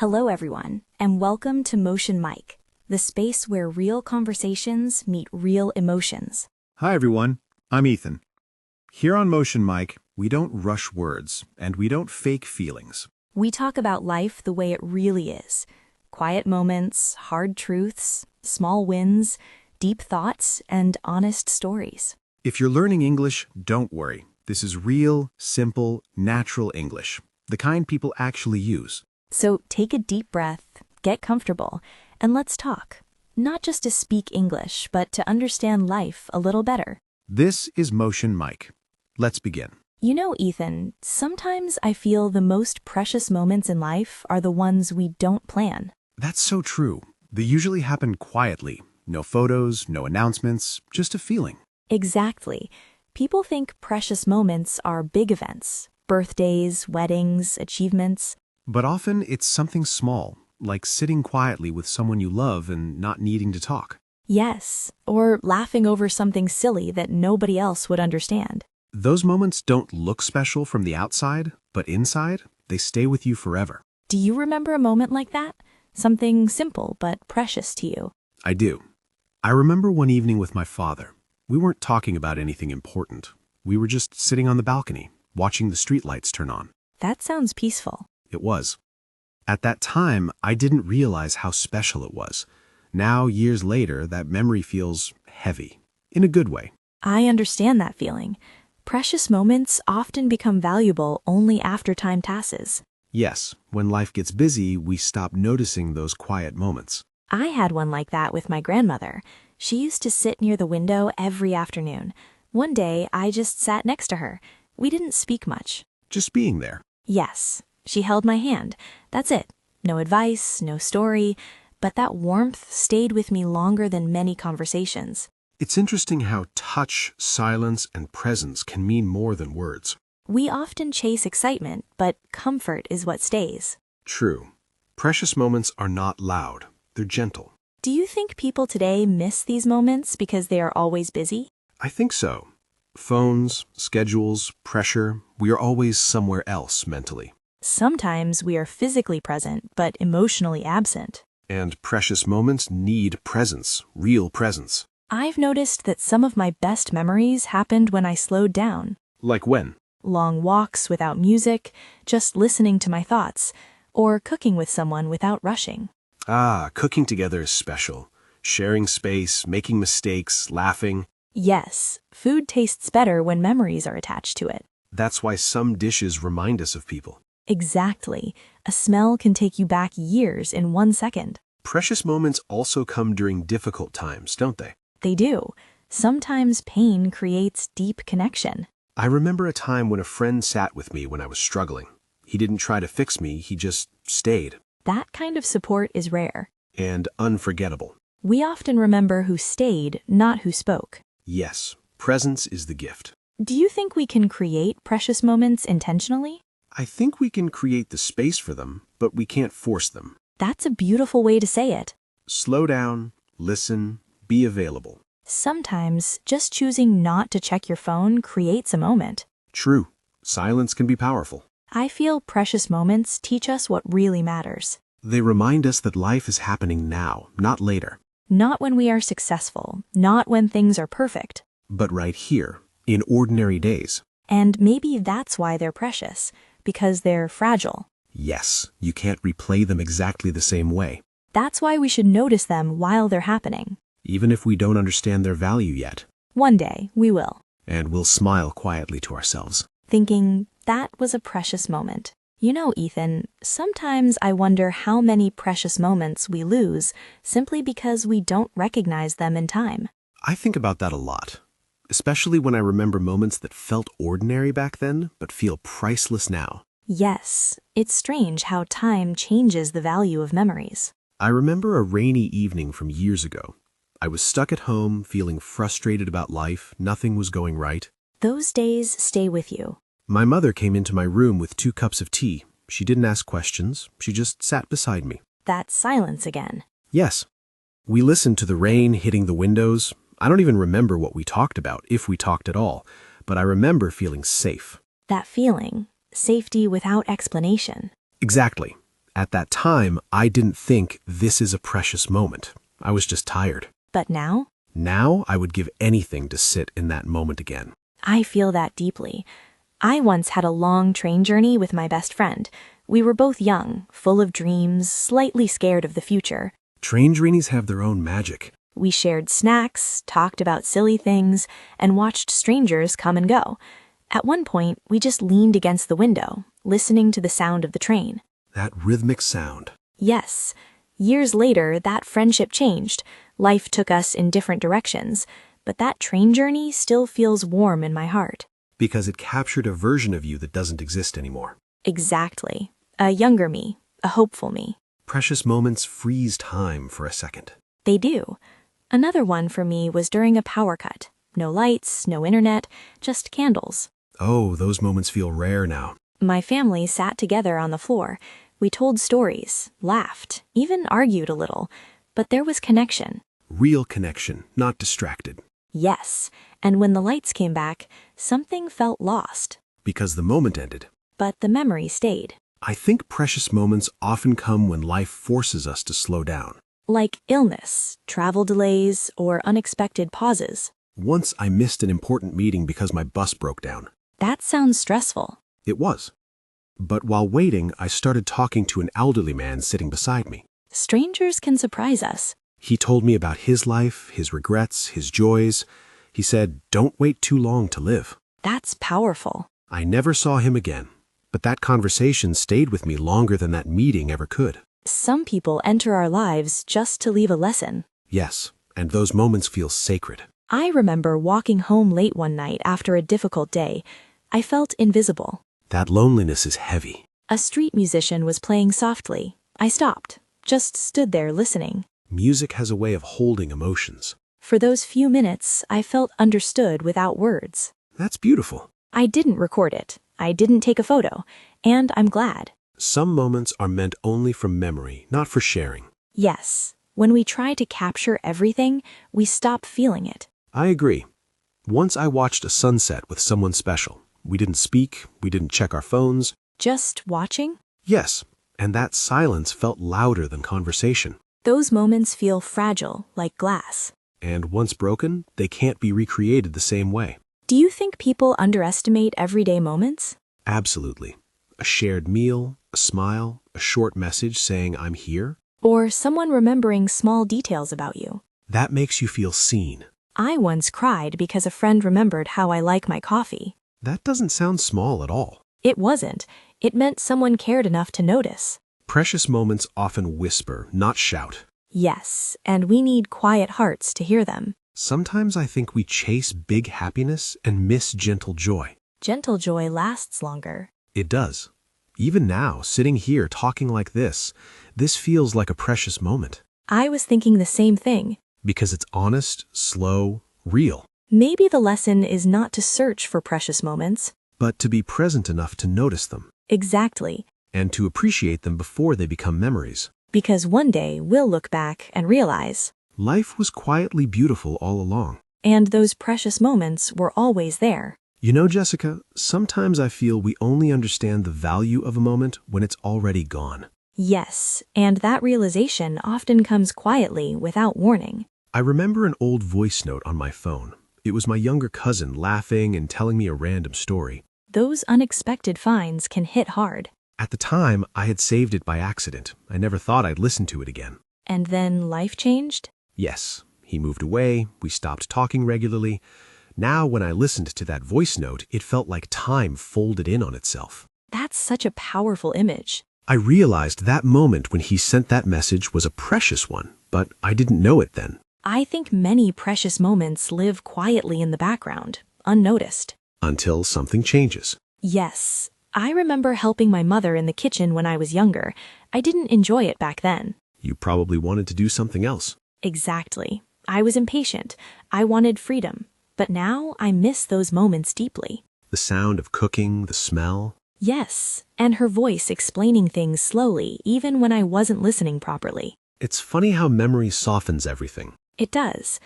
Hello, everyone, and welcome to Motion Mic, the space where real conversations meet real emotions. Hi, everyone. I'm Ethan. Here on Motion Mic, we don't rush words, and we don't fake feelings. We talk about life the way it really is. Quiet moments, hard truths, small wins, deep thoughts, and honest stories. If you're learning English, don't worry. This is real, simple, natural English, the kind people actually use. So take a deep breath, get comfortable, and let's talk. Not just to speak English, but to understand life a little better. This is Motion Mic. Let's begin. You know, Ethan, sometimes I feel the most precious moments in life are the ones we don't plan. That's so true. They usually happen quietly. No photos, no announcements, just a feeling. Exactly. People think precious moments are big events, birthdays, weddings, achievements. But often it's something small, like sitting quietly with someone you love and not needing to talk. Yes, or laughing over something silly that nobody else would understand. Those moments don't look special from the outside, but inside, they stay with you forever. Do you remember a moment like that? Something simple but precious to you. I do. I remember one evening with my father. We weren't talking about anything important. We were just sitting on the balcony, watching the streetlights turn on. That sounds peaceful. It was. At that time, I didn't realize how special it was. Now, years later, that memory feels heavy, in a good way. I understand that feeling. Precious moments often become valuable only after time passes. Yes, when life gets busy, we stop noticing those quiet moments. I had one like that with my grandmother. She used to sit near the window every afternoon. One day, I just sat next to her. We didn't speak much. Just being there. Yes, she held my hand. That's it. No advice, no story, but that warmth stayed with me longer than many conversations. It's interesting how touch, silence, and presence can mean more than words. We often chase excitement, but comfort is what stays. True. Precious moments are not loud. They're gentle. Do you think people today miss these moments because they are always busy? I think so. Phones, schedules, pressure, we are always somewhere else mentally. Sometimes we are physically present, but emotionally absent. And precious moments need presence, real presence. I've noticed that some of my best memories happened when I slowed down. Like when? Long walks without music, just listening to my thoughts, or cooking with someone without rushing. Cooking together is special. Sharing space, making mistakes, laughing. Yes, food tastes better when memories are attached to it. That's why some dishes remind us of people. Exactly. A smell can take you back years in 1 second. Precious moments also come during difficult times, don't they? They do. Sometimes pain creates deep connection. I remember a time when a friend sat with me when I was struggling. He didn't try to fix me, he just stayed. That kind of support is rare. And unforgettable. We often remember who stayed, not who spoke. Yes, presence is the gift. Do you think we can create precious moments intentionally? I think we can create the space for them, but we can't force them. That's a beautiful way to say it. Slow down, listen, be available. Sometimes just choosing not to check your phone creates a moment. True. Silence can be powerful. I feel precious moments teach us what really matters. They remind us that life is happening now, not later. Not when we are successful, not when things are perfect. But right here, in ordinary days. And maybe that's why they're precious, because they're fragile. Yes, you can't replay them exactly the same way. That's why we should notice them while they're happening. Even if we don't understand their value yet. One day, we will. And we'll smile quietly to ourselves. Thinking, that was a precious moment. You know, Ethan, sometimes I wonder how many precious moments we lose simply because we don't recognize them in time. I think about that a lot, especially when I remember moments that felt ordinary back then, but feel priceless now. Yes, it's strange how time changes the value of memories. I remember a rainy evening from years ago. I was stuck at home, feeling frustrated about life, nothing was going right. Those days stay with you. My mother came into my room with 2 cups of tea. She didn't ask questions, she just sat beside me. That's silence again. Yes. We listened to the rain hitting the windows. I don't even remember what we talked about, if we talked at all, but I remember feeling safe. That feeling, safety without explanation. Exactly. At that time, I didn't think this is a precious moment. I was just tired. But now, Now, I would give anything to sit in that moment again. I feel that deeply. I once had a long train journey with my best friend. We were both young, full of dreams, slightly scared of the future. Train journeys have their own magic. We shared snacks, talked about silly things, and watched strangers come and go. At one point, we just leaned against the window, listening to the sound of the train. That rhythmic sound. Yes. Years later, that friendship changed. Life took us in different directions, but that train journey still feels warm in my heart. Because it captured a version of you that doesn't exist anymore. Exactly. A younger me, a hopeful me. Precious moments freeze time for a second. They do. Another one for me was during a power cut. No lights, no internet, just candles. Oh, those moments feel rare now. My family sat together on the floor. We told stories, laughed, even argued a little, but there was connection. Real connection, not distracted. Yes, and when the lights came back, something felt lost. Because the moment ended. But the memory stayed. I think precious moments often come when life forces us to slow down. Like illness, travel delays, or unexpected pauses. Once I missed an important meeting because my bus broke down. That sounds stressful. It was. But while waiting, I started talking to an elderly man sitting beside me. Strangers can surprise us. He told me about his life, his regrets, his joys. He said, "Don't wait too long to live." That's powerful. I never saw him again, but that conversation stayed with me longer than that meeting ever could. Some people enter our lives just to leave a lesson. Yes, and those moments feel sacred. I remember walking home late one night after a difficult day. I felt invisible. That loneliness is heavy. A street musician was playing softly. I stopped, just stood there listening. Music has a way of holding emotions. For those few minutes, I felt understood without words. That's beautiful. I didn't record it. I didn't take a photo. And I'm glad. Some moments are meant only for memory, not for sharing. Yes. When we try to capture everything, we stop feeling it. I agree. Once I watched a sunset with someone special. We didn't speak, we didn't check our phones. Just watching? Yes, and that silence felt louder than conversation. Those moments feel fragile, like glass. And once broken, they can't be recreated the same way. Do you think people underestimate everyday moments? Absolutely. A shared meal, a smile, a short message saying I'm here. Or someone remembering small details about you. That makes you feel seen. I once cried because a friend remembered how I like my coffee. That doesn't sound small at all. It wasn't. It meant someone cared enough to notice. Precious moments often whisper, not shout. Yes, and we need quiet hearts to hear them. Sometimes I think we chase big happiness and miss gentle joy. Gentle joy lasts longer. It does. Even now, sitting here talking like this feels like a precious moment. I was thinking the same thing. Because it's honest, slow, real. Maybe the lesson is not to search for precious moments, but to be present enough to notice them. Exactly. And to appreciate them before they become memories. Because one day we'll look back and realize life was quietly beautiful all along. And those precious moments were always there. You know, Jessica, sometimes I feel we only understand the value of a moment when it's already gone. Yes, and that realization often comes quietly without warning. I remember an old voice note on my phone. It was my younger cousin laughing and telling me a random story. Those unexpected finds can hit hard. At the time, I had saved it by accident. I never thought I'd listen to it again. And then life changed? Yes. He moved away. We stopped talking regularly. Now, when I listened to that voice note, it felt like time folded in on itself. That's such a powerful image. I realized that moment when he sent that message was a precious one, but I didn't know it then. I think many precious moments live quietly in the background, unnoticed. Until something changes. Yes. I remember helping my mother in the kitchen when I was younger. I didn't enjoy it back then. You probably wanted to do something else. Exactly. I was impatient. I wanted freedom. But now I miss those moments deeply. The sound of cooking, the smell. Yes, and her voice explaining things slowly, even when I wasn't listening properly. It's funny how memory softens everything. It does.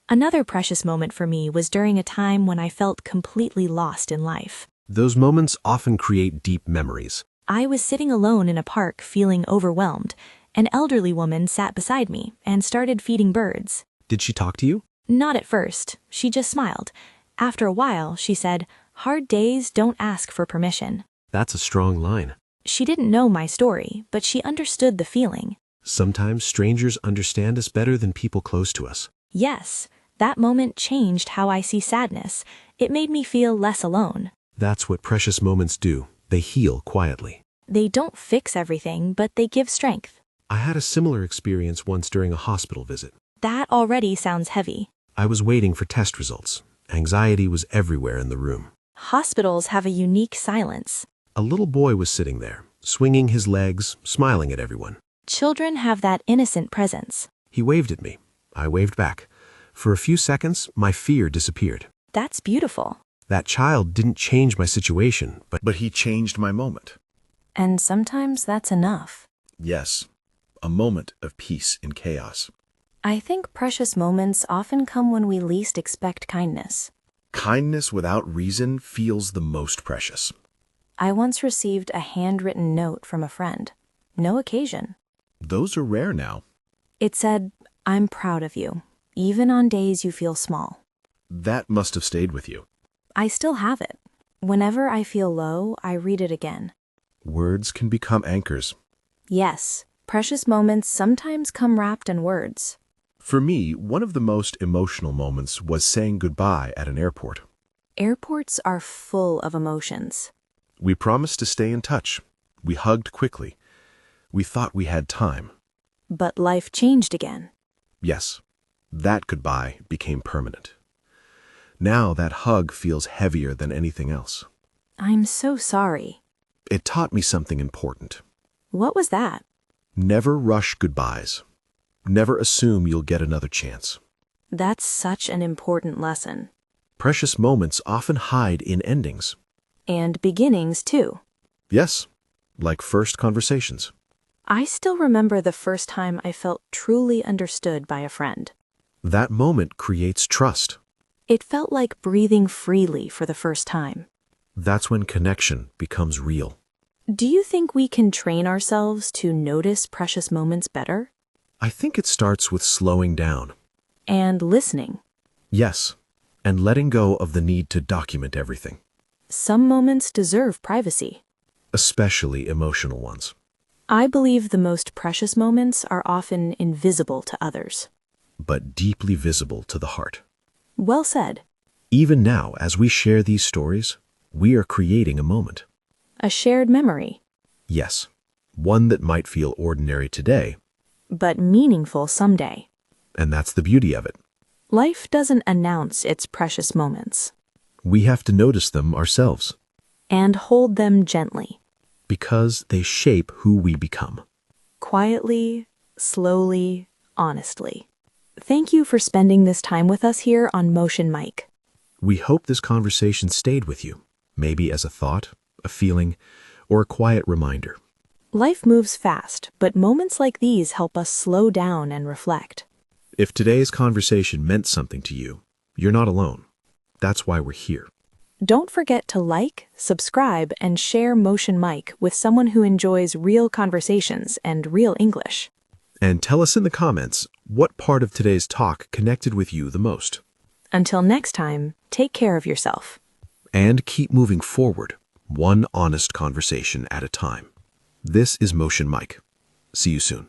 Another precious moment for me was during a time when I felt completely lost in life. Those moments often create deep memories. I was sitting alone in a park feeling overwhelmed. An elderly woman sat beside me and started feeding birds. Did she talk to you? Not at first. She just smiled. After a while, she said, "Hard days don't ask for permission." That's a strong line. She didn't know my story, but she understood the feeling. Sometimes strangers understand us better than people close to us. Yes, that moment changed how I see sadness. It made me feel less alone. That's what precious moments do. They heal quietly. They don't fix everything, but they give strength. I had a similar experience once during a hospital visit. That already sounds heavy. I was waiting for test results. Anxiety was everywhere in the room. Hospitals have a unique silence. A little boy was sitting there, swinging his legs, smiling at everyone. Children have that innocent presence. He waved at me. I waved back. For a few seconds, my fear disappeared. That's beautiful. That child didn't change my situation, but He changed my moment. And sometimes that's enough. Yes, a moment of peace in chaos. I think precious moments often come when we least expect kindness. Kindness without reason feels the most precious. I once received a handwritten note from a friend. No occasion. Those are rare now. It said, "I'm proud of you, even on days you feel small." That must have stayed with you. I still have it. Whenever I feel low, I read it again. Words can become anchors. Yes, precious moments sometimes come wrapped in words. For me, one of the most emotional moments was saying goodbye at an airport. Airports are full of emotions. We promised to stay in touch. We hugged quickly. We thought we had time. But life changed again. Yes, that goodbye became permanent. Now that hug feels heavier than anything else. I'm so sorry. It taught me something important. What was that? Never rush goodbyes. Never assume you'll get another chance. That's such an important lesson. Precious moments often hide in endings. And beginnings, too. Yes, like first conversations. I still remember the first time I felt truly understood by a friend. That moment creates trust. It felt like breathing freely for the first time. That's when connection becomes real. Do you think we can train ourselves to notice precious moments better? I think it starts with slowing down. And listening. Yes, and letting go of the need to document everything, Some moments deserve privacy. especially emotional ones. I believe the most precious moments are often invisible to others. But deeply visible to the heart. Well said. Even now, as we share these stories, we are creating a moment. A shared memory, Yes, one that might feel ordinary today, but meaningful someday. and that's the beauty of it. Life doesn't announce its precious moments. We have to notice them ourselves, And hold them gently, because they shape who we become. quietly, slowly, honestly. Thank you for spending this time with us here on Motion Mic. We hope this conversation stayed with you, maybe as a thought, a feeling, or a quiet reminder. Life moves fast, but moments like these help us slow down and reflect. If today's conversation meant something to you, you're not alone. That's why we're here. Don't forget to like, subscribe, and share Motion Mic with someone who enjoys real conversations and real English. And tell us in the comments what part of today's talk connected with you the most. Until next time, take care of yourself. And keep moving forward, one honest conversation at a time. This is Motion Mic. See you soon.